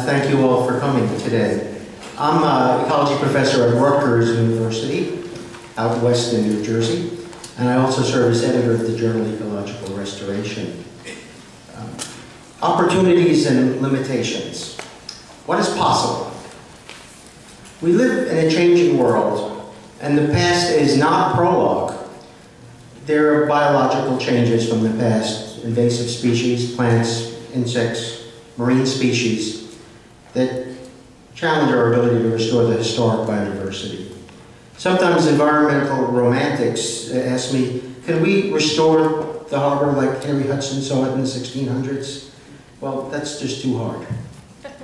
Thank you all for coming today. I'm an ecology professor at Rutgers University, out west in New Jersey, and I also serve as editor of the journal Ecological Restoration. Opportunities and limitations. What is possible? We live in a changing world, and the past is not prologue. There are biological changes from the past, invasive species, plants, insects, marine species, that challenge our ability to restore the historic biodiversity. Sometimes environmental romantics ask me, can we restore the harbor like Henry Hudson saw it in the 1600s? Well, that's just too hard,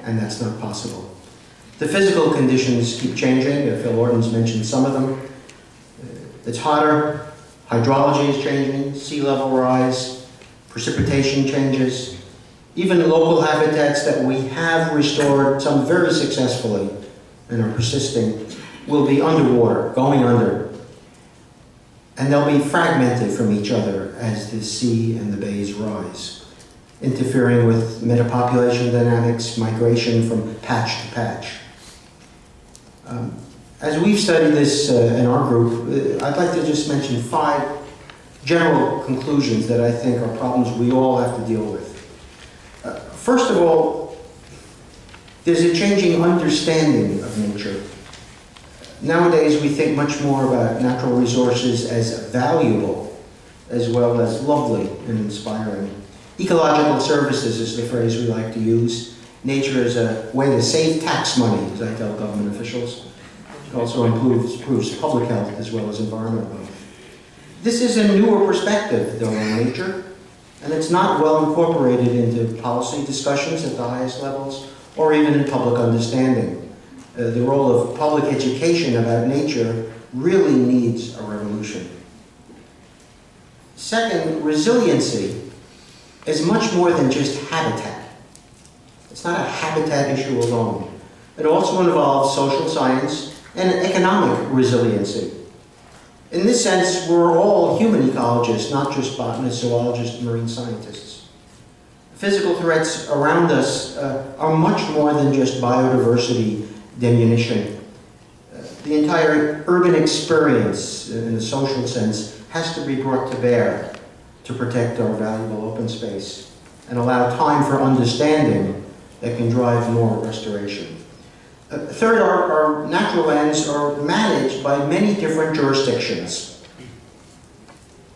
and that's not possible. The physical conditions keep changing. Phil Orton's mentioned some of them. It's hotter, hydrology is changing, sea level rise, precipitation changes. Even local habitats that we have restored, some very successfully and are persisting, will be underwater, going under. And they'll be fragmented from each other as the sea and the bays rise, interfering with metapopulation dynamics, migration from patch to patch. As we've studied this in our group, I'd like to just mention 5 general conclusions that I think are problems we all have to deal with. First of all, there's a changing understanding of nature. Nowadays, we think much more about natural resources as valuable, as well as lovely and inspiring. Ecological services is the phrase we like to use. Nature is a way to save tax money, as I tell government officials. It also improves public health as well as environmental health. This is a newer perspective, though, on nature, and it's not well incorporated into policy discussions at the highest levels, or even in public understanding. The role of public education about nature really needs a revolution. Second, resiliency is much more than just habitat. It's not a habitat issue alone. It also involves social science and economic resiliency. In this sense, we're all human ecologists, not just botanists, zoologists, marine scientists. Physical threats around us are much more than just biodiversity diminution. The entire urban experience, in a social sense, has to be brought to bear to protect our valuable open space and allow time for understanding that can drive more restoration. Third, our natural lands are managed by many different jurisdictions.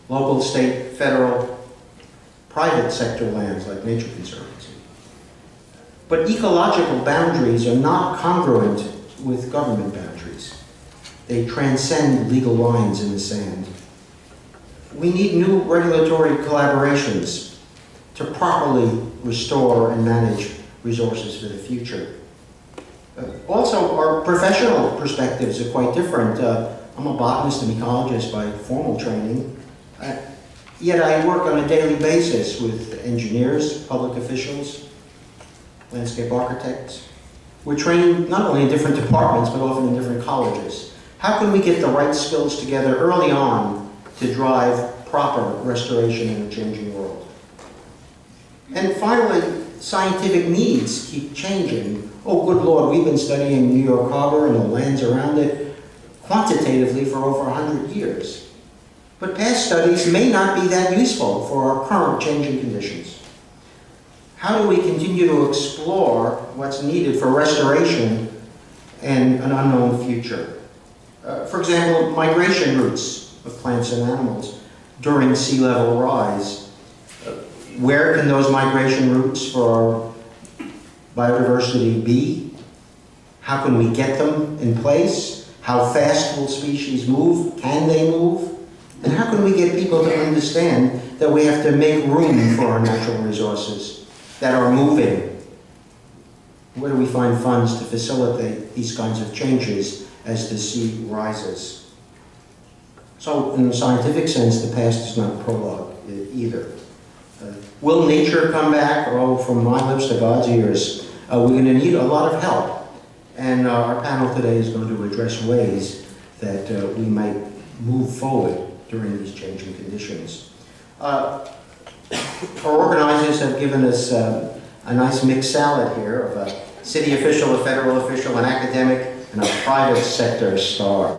Local, state, federal, private sector lands like Nature Conservancy. But ecological boundaries are not congruent with government boundaries. They transcend legal lines in the sand. We need new regulatory collaborations to properly restore and manage resources for the future. Also, our professional perspectives are quite different. I'm a botanist and ecologist by formal training, yet I work on a daily basis with engineers, public officials, landscape architects. We're trained not only in different departments, but often in different colleges. How can we get the right skills together early on to drive proper restoration in a changing world? And finally, scientific needs keep changing. Oh, good Lord, we've been studying New York Harbor and the lands around it quantitatively for over 100 years. But past studies may not be that useful for our current changing conditions. How do we continue to explore what's needed for restoration and an unknown future? For example, migration routes of plants and animals during sea level rise. Where can those migration routes for our biodiversity be? How can we get them in place? How fast will species move? Can they move? And how can we get people to understand that we have to make room for our natural resources that are moving? Where do we find funds to facilitate these kinds of changes as the sea rises? So, in a scientific sense, the past is not prologue either. Will nature come back? Oh, from my lips to God's ears. We're going to need a lot of help. And our panel today is going to address ways that we might move forward during these changing conditions. Our organizers have given us a nice mixed salad here of a city official, a federal official, an academic, and a private sector star.